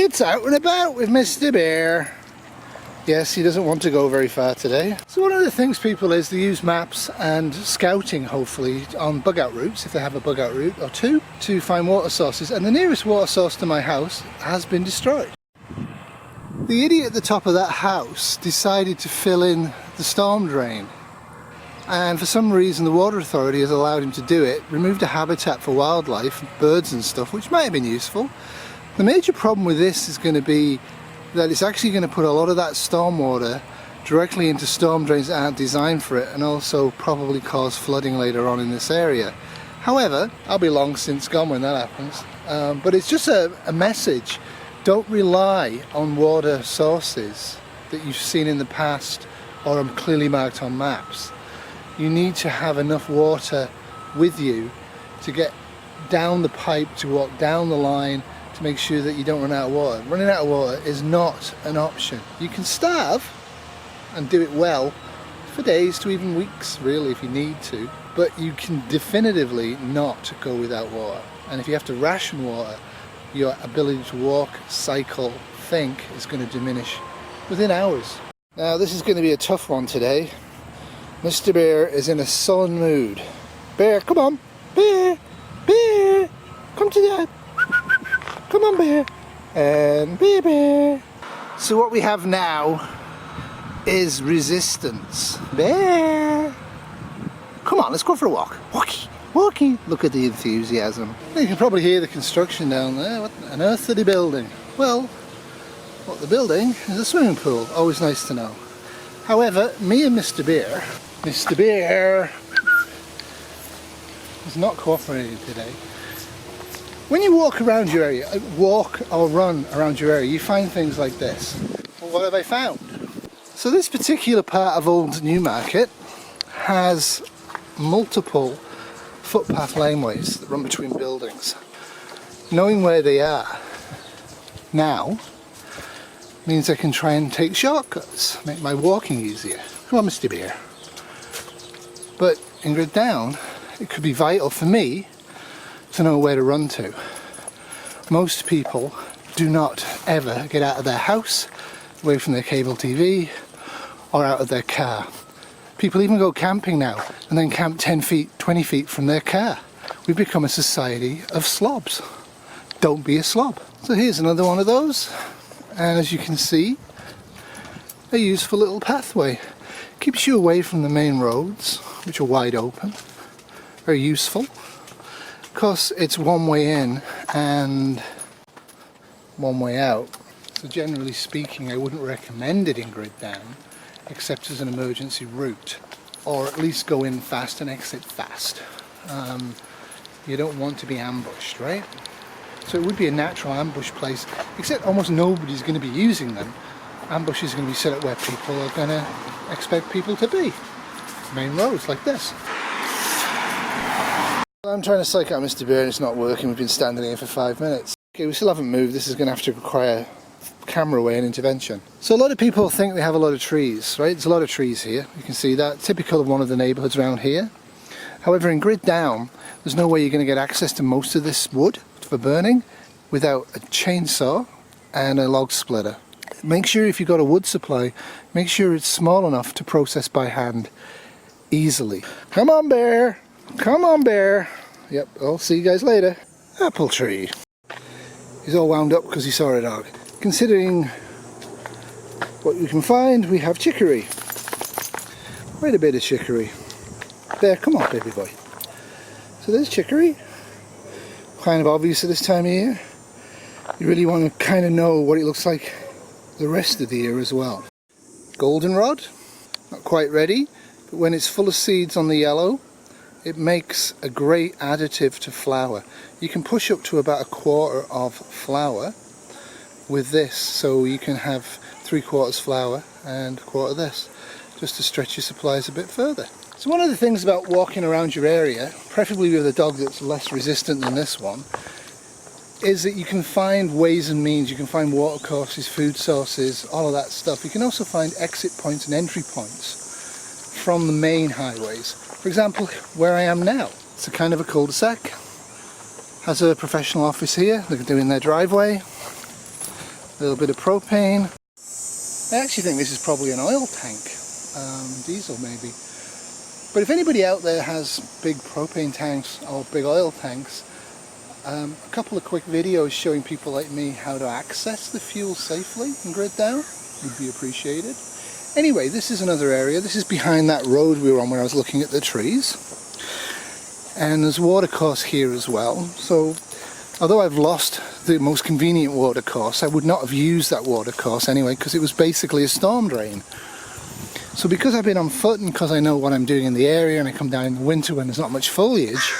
It's Out and About with Mr. Behr. Yes, he doesn't want to go very far today. So one of the things people is they use maps and scouting, hopefully, on bug out routes, if they have a bug out route or two, to find water sources. And the nearest water source to my house has been destroyed. The idiot at the top of that house decided to fill in the storm drain. And for some reason the water authority has allowed him to do it, removed a habitat for wildlife, birds and stuff, which might have been useful. The major problem with this is going to be that it's actually going to put a lot of that storm water directly into storm drains that aren't designed for it, and also probably cause flooding later on in this area. However, I'll be long since gone when that happens, but it's just a message. Don't rely on water sources that you've seen in the past or are clearly marked on maps. You need to have enough water with you to get down the pipe, to walk down the line, to make sure that you don't run out of water. Running out of water is not an option. You can starve and do it well for days to even weeks, really, if you need to, but you can definitively not go without water. And if you have to ration water, your ability to walk, cycle, think is going to diminish within hours. Now this is going to be a tough one today. Mr. Behr is in a sullen mood. Behr, come on! Behr! Behr! Come to Dad! Come on, Behr! And Behr! So what we have now is resistance. Behr! Come on, let's go for a walk. Walkie! Walkie! Look at the enthusiasm. You can probably hear the construction down there. What on earth are they building? Well, what they're building is a swimming pool. Always nice to know. However, me and Mr. Behr is not cooperating today. When you walk around your area, walk or run around your area, you find things like this. Well, what have I found? So this particular part of Old Newmarket has multiple footpath laneways that run between buildings. Knowing where they are now means I can try and take shortcuts, make my walking easier. Come on, Mr. Behr. But in Grid Down, it could be vital for me to know where to run to. Most people do not ever get out of their house, away from their cable TV, or out of their car. People even go camping now and then camp 10 feet, 20 feet from their car. We've become a society of slobs. Don't be a slob. So here's another one of those, and as you can see, a useful little pathway. Keeps you away from the main roads, which are wide open. Very useful. Of course, it's one way in and one way out. So generally speaking, I wouldn't recommend it in Grid Down, except as an emergency route, or at least go in fast and exit fast. You don't want to be ambushed, right? So it would be a natural ambush place, except almost nobody's going to be using them. Ambushes are going to be set up where people are going to expect people to be. Main roads like this. I'm trying to psych out Mr. Behr and it's not working. We've been standing here for 5 minutes. Okay, we still haven't moved. This is going to have to require camera away and intervention. So a lot of people think they have a lot of trees, right? There's a lot of trees here. You can see that. Typical of one of the neighbourhoods around here. However, in Grid Down, there's no way you're going to get access to most of this wood for burning without a chainsaw and a log splitter. Make sure if you've got a wood supply, make sure it's small enough to process by hand easily. Come on, Behr! Come on, Behr! Yep, I'll see you guys later. Apple tree. He's all wound up because he saw a dog. Considering what we can find, we have chicory. Quite a bit of chicory. There, come on, baby boy. So there's chicory. Kind of obvious at this time of year. You really want to kind of know what it looks like the rest of the year as well. Goldenrod, not quite ready, but when it's full of seeds on the yellow, it makes a great additive to flour. You can push up to about 1/4 of flour with this, so you can have 3/4 flour and 1/4 of this, just to stretch your supplies a bit further. So one of the things about walking around your area, preferably with a dog that's less resistant than this one, is that you can find ways and means. You can find water courses, food sources, all of that stuff. You can also find exit points and entry points from the main highways. For example, where I am now, it's a kind of a cul-de-sac. Has a professional office here. They're doing their driveway. A little bit of propane. I actually think this is probably an oil tank, diesel maybe. But if anybody out there has big propane tanks or big oil tanks, a couple of quick videos showing people like me how to access the fuel safely and grid down would be appreciated. Anyway, this is another area. This is behind that road we were on when I was looking at the trees. And there's a water course here as well. So although I've lost the most convenient water course, I would not have used that water course anyway, because it was basically a storm drain. So because I've been on foot and because I know what I'm doing in the area, and I come down in the winter when there's not much foliage,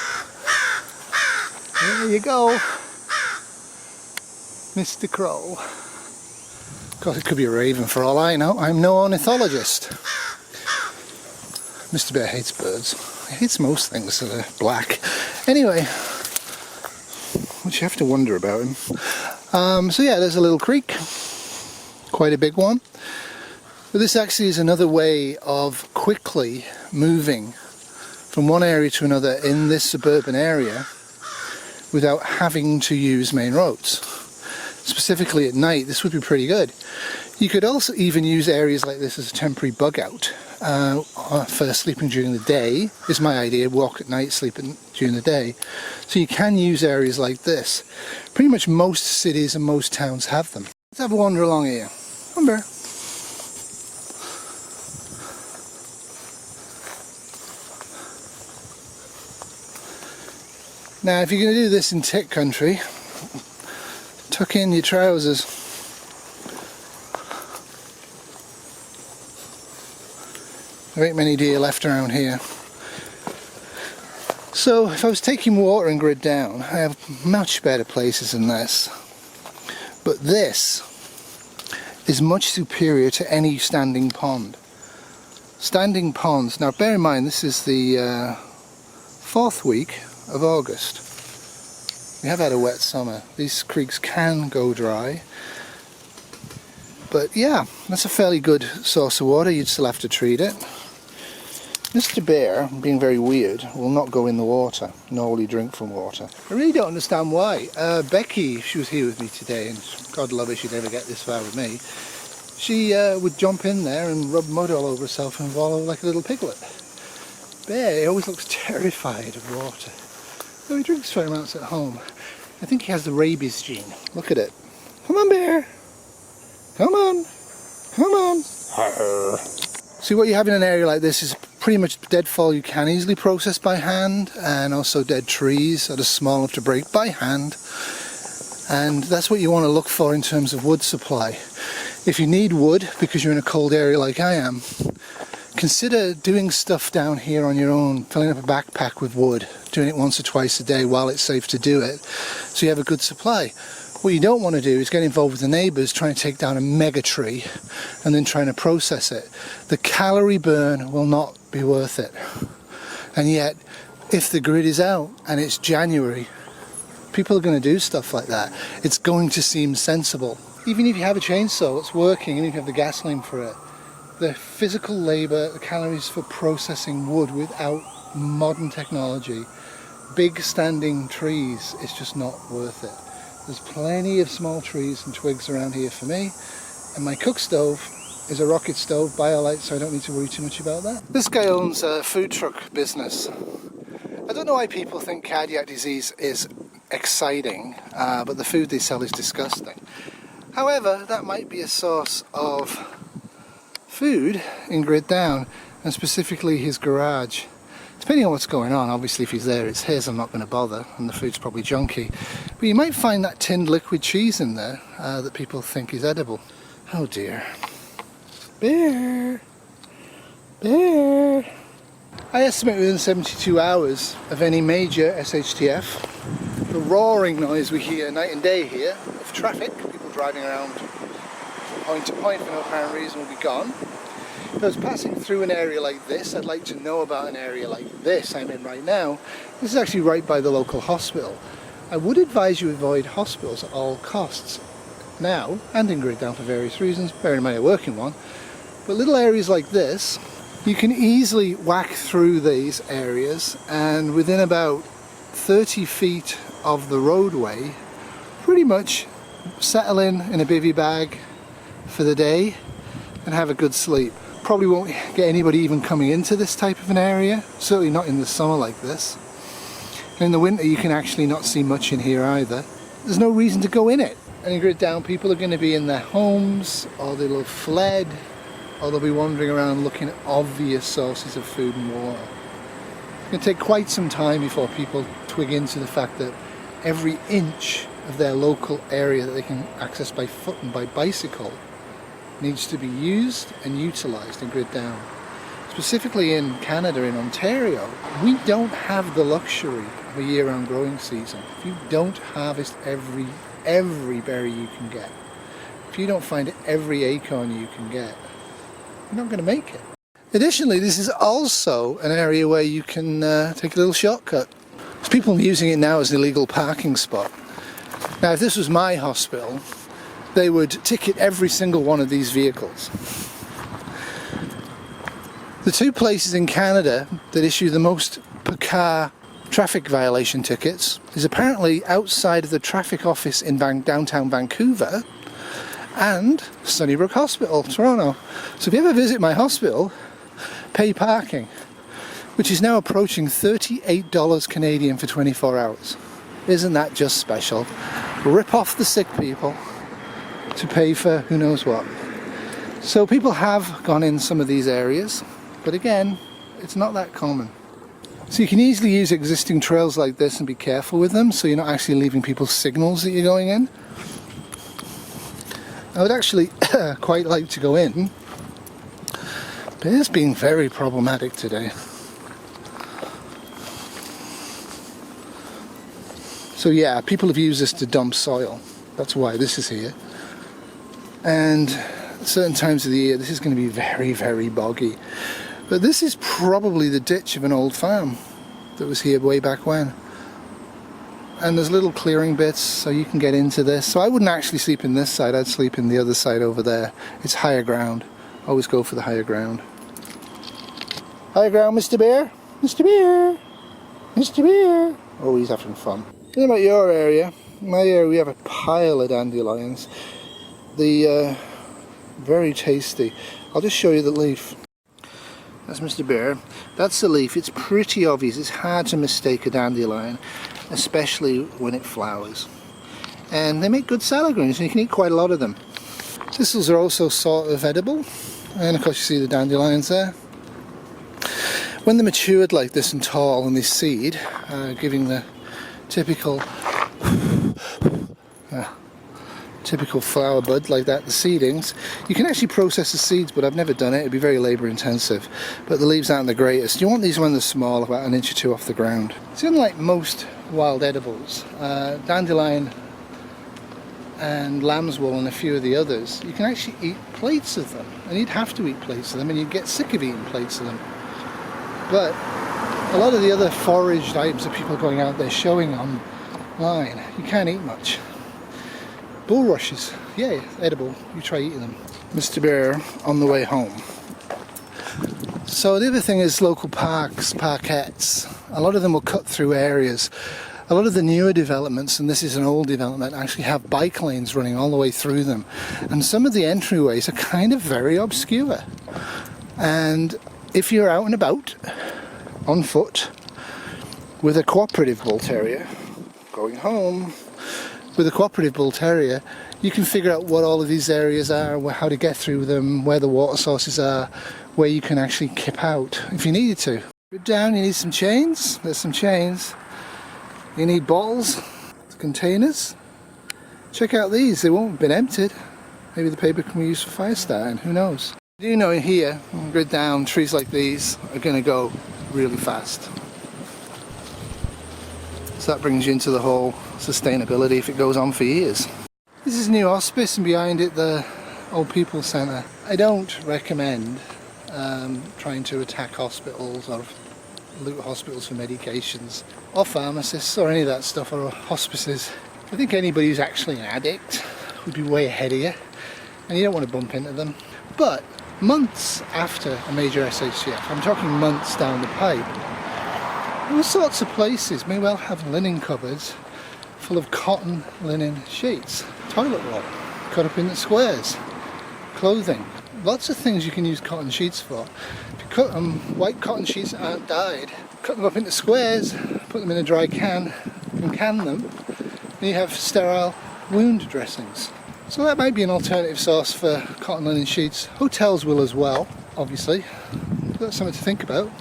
there you go, Mr. Crow. Of course, it could be a raven for all I know. I'm no ornithologist. Mr. Behr hates birds. He hates most things that are black. Anyway, which you have to wonder about him. So yeah, there's a little creek, quite a big one. But this actually is another way of quickly moving from one area to another in this suburban area without having to use main roads. Specifically at night, this would be pretty good. You could also even use areas like this as a temporary bug out for sleeping during the day. Is my idea, walk at night, sleep during the day. So you can use areas like this. Pretty much most cities and most towns have them. Let's have a wander along here. Come on, Behr. Now if you're going to do this in tick country, tuck in your trousers. There ain't many deer left around here. So if I was taking water and grid down, I have much better places than this. But this is much superior to any standing pond. Standing ponds, now bear in mind this is the 4th week of August. We have had a wet summer. These creeks can go dry. But yeah, that's a fairly good source of water. You'd still have to treat it. Mr. Behr, being very weird, will not go in the water, nor will he drink from water. I really don't understand why. Becky, she was here with me today, and God love her, she'd never get this far with me. She would jump in there and rub mud all over herself and wallow like a little piglet. Behr, he always looks terrified of water. Though he drinks fair amounts at home. I think he has the rabies gene. Look at it. Come on, Behr. Come on. Come on. Arr. See, what you have in an area like this is pretty much deadfall you can easily process by hand, and also dead trees that are small enough to break by hand. And that's what you want to look for in terms of wood supply. If you need wood because you're in a cold area like I am, consider doing stuff down here on your own, filling up a backpack with wood, doing it once or twice a day while it's safe to do it, so you have a good supply. What you don't want to do is get involved with the neighbours trying to take down a mega tree and then trying to process it. The calorie burn will not be worth it. And yet, if the grid is out and it's January, people are going to do stuff like that. It's going to seem sensible. Even if you have a chainsaw that's working, even if you have the gasoline for it, the physical labour, the calories for processing wood without modern technology, big standing trees, it's just not worth it. There's plenty of small trees and twigs around here for me, and my cook stove is a rocket stove, BioLite, so I don't need to worry too much about that. This guy owns a food truck business. I don't know why people think cardiac disease is exciting, but the food they sell is disgusting. However, that might be a source of food in Grid Down, and specifically his garage. Depending on what's going on, obviously if he's there it's his, I'm not going to bother, and the food's probably junky. But you might find that tinned liquid cheese in there that people think is edible. Oh dear. Behr! Behr! I estimate within 72 hours of any major SHTF, the roaring noise we hear night and day here of traffic, people driving around from point to point for no apparent reason, will be gone. If I was passing through an area like this, I'd like to know about an area like this I'm in right now. This is actually right by the local hospital. I would advise you avoid hospitals at all costs now, and in Grid Down for various reasons, bearing in mind I work in one. But little areas like this, you can easily whack through these areas, and within about 30 feet of the roadway, pretty much settle in a bivvy bag for the day and have a good sleep. Probably won't get anybody even coming into this type of an area, certainly not in the summer like this. In the winter you can actually not see much in here either. There's no reason to go in it. And in Grid Down, people are going to be in their homes, or they'll have fled, or they'll be wandering around looking at obvious sources of food and water. It's going to take quite some time before people twig into the fact that every inch of their local area that they can access by foot and by bicycle needs to be used and utilised in Grid Down. Specifically in Canada, in Ontario, we don't have the luxury of a year-round growing season. If you don't harvest every berry you can get, if you don't find every acorn you can get, you're not going to make it. Additionally, this is also an area where you can take a little shortcut. There's people using it now as an illegal parking spot. Now, if this was my hospital, they would ticket every single one of these vehicles. The two places in Canada that issue the most per car traffic violation tickets is apparently outside of the traffic office in downtown Vancouver and Sunnybrook Hospital, Toronto. So if you ever visit my hospital, pay parking, which is now approaching $38 Canadian for 24 hours. Isn't that just special? Rip off the sick people to pay for who knows what. So people have gone in some of these areas, but again, it's not that common. So you can easily use existing trails like this and be careful with them, so you're not actually leaving people signals that you're going in. I would actually quite like to go in, but it's been very problematic today. So yeah, people have used this to dump soil. That's why this is here. And at certain times of the year, this is going to be very, very boggy. But this is probably the ditch of an old farm that was here way back when. And there's little clearing bits so you can get into this. So I wouldn't actually sleep in this side, I'd sleep in the other side over there. It's higher ground. Always go for the higher ground. Higher ground, Mr. Behr? Mr. Behr? Mr. Behr? Oh, he's having fun. What about your area? In my area we have a pile of dandelions. Very tasty. I'll just show you the leaf. That's Mr. Behr. That's the leaf. It's pretty obvious. It's hard to mistake a dandelion, especially when it flowers. And they make good salad greens, and you can eat quite a lot of them. Thistles are also sort of edible, and of course you see the dandelions there. When they're matured like this and tall and they seed, giving the typical flower bud like that, the seedings, you can actually process the seeds, but I've never done it. It'd be very labour intensive, but the leaves aren't the greatest. You want these when they're small, about an inch or two off the ground. So unlike most wild edibles, dandelion and lambswool and a few of the others, you can actually eat plates of them, and you'd have to eat plates of them, and you'd get sick of eating plates of them. But a lot of the other foraged items that people are going out there showing online, you can't eat much. Bulrushes, yeah, edible. You try eating them. Mr. Behr on the way home. So the other thing is local parks, parkettes. A lot of them will cut through areas. A lot of the newer developments, and this is an old development, actually have bike lanes running all the way through them. And some of the entryways are kind of very obscure. And if you're out and about, on foot, with a cooperative bull terrier, going home, with a cooperative bull terrier, you can figure out what all of these areas are, how to get through them, where the water sources are, where you can actually kip out if you needed to. Get down, you need some chains. There's some chains. You need bottles, containers. Check out these, they won't have been emptied. Maybe the paper can be used for fire starting, who knows. You know, in here, Grid Down, trees like these are going to go really fast. So that brings you into the whole sustainability if it goes on for years. This is New Hospice, and behind it the Old People's Centre. I don't recommend trying to attack hospitals or loot hospitals for medications or pharmacists or any of that stuff, or hospices. I think anybody who's actually an addict would be way ahead of you, and you don't want to bump into them. But months after a major SHCF, I'm talking months down the pipe, all sorts of places may well have linen cupboards full of cotton linen sheets, toilet roll, cut up into squares, clothing. Lots of things you can use cotton sheets for. If you cut them, white cotton sheets aren't dyed, cut them up into squares, put them in a dry can and can them, and you have sterile wound dressings. So that might be an alternative source for cotton linen sheets. Hotels will as well, obviously. That's something to think about.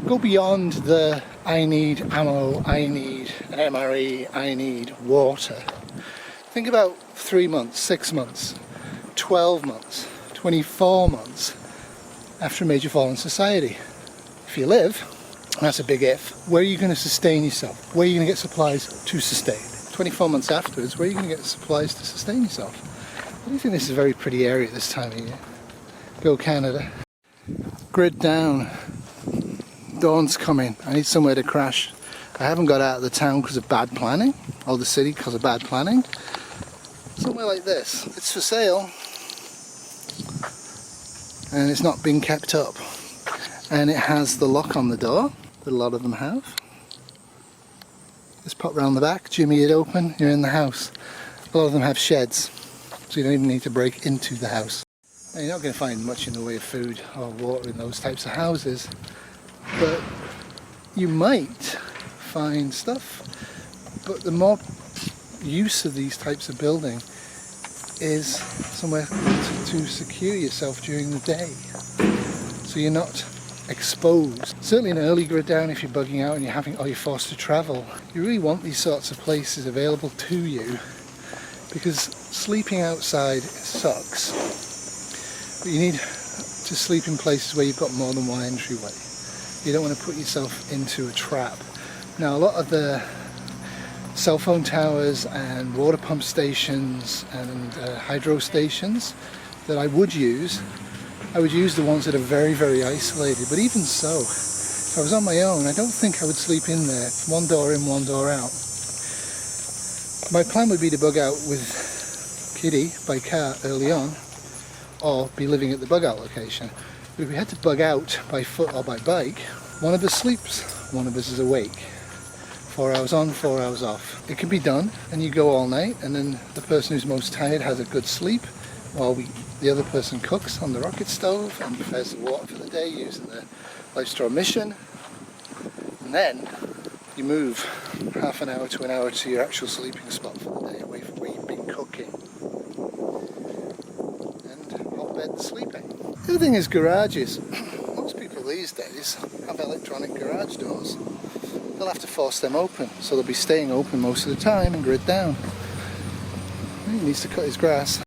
Go beyond the I need ammo, I need an MRE, I need water. Think about 3 months, 6 months, 12 months, 24 months after a major fall in society. If you live, and that's a big if, where are you going to sustain yourself? Where are you going to get supplies to sustain? 24 months afterwards, where are you going to get supplies to sustain yourself? I do think this is a very pretty area at this time of year. Go Canada. Grid down. Dawn's coming. I need somewhere to crash. I haven't got out of the town because of bad planning, or the city because of bad planning. Somewhere like this. It's for sale. And it's not being kept up. And it has the lock on the door that a lot of them have. Just pop round the back, jimmy it open, you're in the house. A lot of them have sheds, so you don't even need to break into the house. Now, you're not going to find much in the way of food or water in those types of houses, but you might find stuff. But the more use of these types of building is somewhere to secure yourself during the day, so you're not exposed. Certainly an early grid down, if you're bugging out and you're forced to travel, you really want these sorts of places available to you, because sleeping outside sucks, but you need to sleep in places where you've got more than one entryway. You don't want to put yourself into a trap. Now, a lot of the cell phone towers and water pump stations and hydro stations that I would use the ones that are very, very isolated. But even so, if I was on my own, I don't think I would sleep in there, one door in, one door out. My plan would be to bug out with Kitty by car early on, or be living at the bug out location. But if we had to bug out by foot or by bike, one of us sleeps, one of us is awake. 4 hours on, 4 hours off. It can be done, and you go all night, and then the person who's most tired has a good sleep, while the other person cooks on the rocket stove and prepares the water for the day using the life straw mission. And then you move half an hour to an hour to your actual sleeping spot for the day, away from where you've been cooking. And hot bed sleeping. The other thing is garages. Most people these days have electronic garage doors. They'll have to force them open, so they'll be staying open most of the time and grid down. He needs to cut his grass.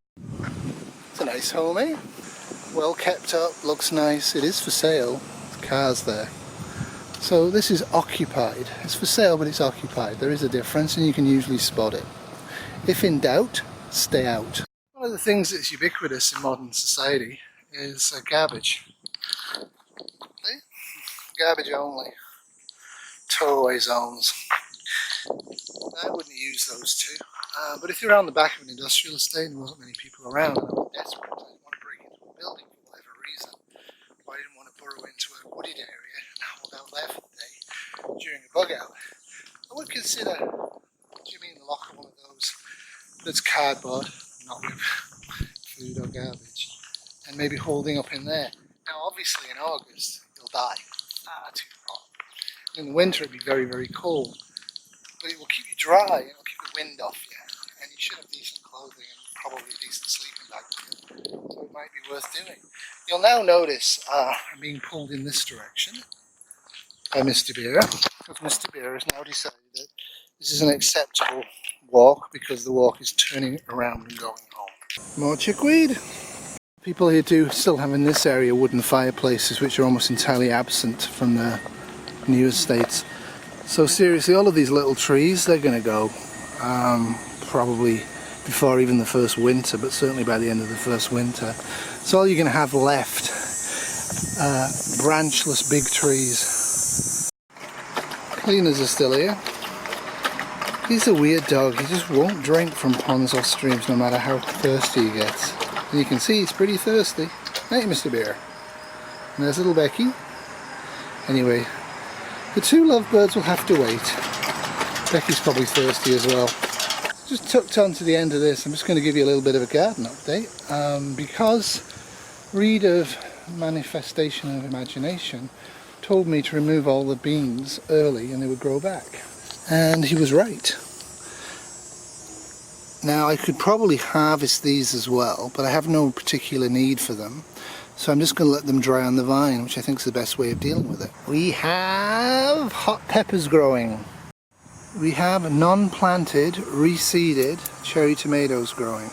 It's a nice home, eh? Well kept up, looks nice. It is for sale. There's cars there. So this is occupied. It's for sale, but it's occupied. There is a difference, and you can usually spot it. If in doubt, stay out. One of the things that's ubiquitous in modern society is garbage. See? Garbage only. Throwaway zones. I wouldn't use those two. But if you're around the back of an industrial estate and there wasn't many people around, and I was desperate, I didn't want to break into a building for whatever reason, or I didn't want to burrow into a wooded area and hold out there for the day during a bug out, I would consider jimmying the lock of one of those that's cardboard, not with food or garbage, and maybe holding up in there. Now obviously in August you'll die. Too hot. In the winter it'd be very, very cold, but it will keep you dry, and it'll keep the wind off you, and you should have decent clothing and probably a decent sleeping bag with you, so it might be worth doing. You'll now notice I'm being pulled in this direction by Mr. Behr, because Mr. Behr has now decided that this is an acceptable walk because the walk is turning around and going home. More chickweed. People here do still have in this area wooden fireplaces which are almost entirely absent from the new estates. So seriously, all of these little trees, they're going to go probably before even the first winter, but certainly by the end of the first winter. So all you're going to have left, branchless big trees. Cleaners are still here. He's a weird dog, he just won't drink from ponds or streams no matter how thirsty he gets. And you can see he's pretty thirsty. Hey Mr. Behr. And there's little Becky. Anyway, the two lovebirds will have to wait. Becky's probably thirsty as well. Just tucked on to the end of this, I'm just going to give you a little bit of a garden update. Because Reed of Manifestation of Imagination told me to remove all the beans early and they would grow back. And he was right. Now I could probably harvest these as well, but I have no particular need for them. So I'm just going to let them dry on the vine, which I think is the best way of dealing with it. We have hot peppers growing. We have non-planted, reseeded cherry tomatoes growing.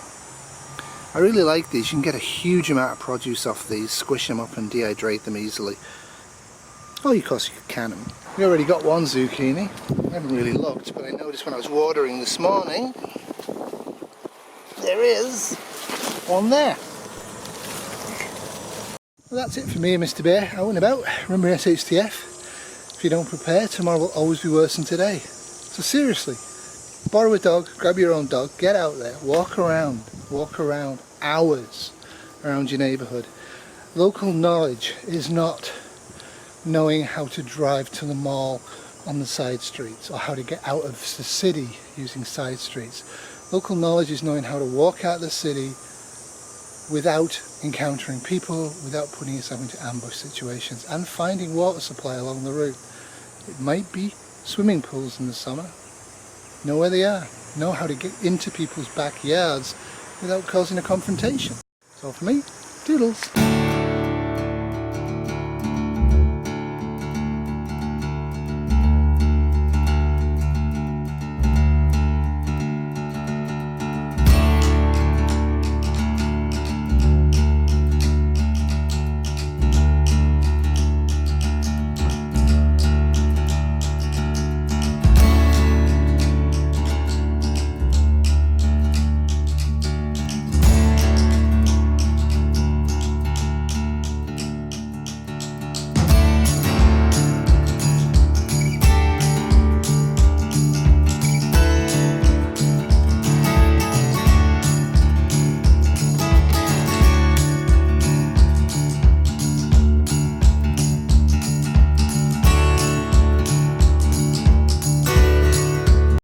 I really like these. You can get a huge amount of produce off these, squish them up and dehydrate them easily. Oh, of course you could can them. We already got one zucchini. I haven't really looked, but I noticed when I was watering this morning, there is one there. Well, that's it for me, Mr. Bear, out and about. Remember SHTF, if you don't prepare, tomorrow will always be worse than today. So seriously, borrow a dog, grab your own dog, get out there, walk around hours around your neighbourhood. Local knowledge is not knowing how to drive to the mall on the side streets or how to get out of the city using side streets. Local knowledge is knowing how to walk out of the city without encountering people, without putting yourself into ambush situations, and finding water supply along the route. It might be swimming pools in the summer. Know where they are. Know how to get into people's backyards without causing a confrontation. That's all for me. Doodles.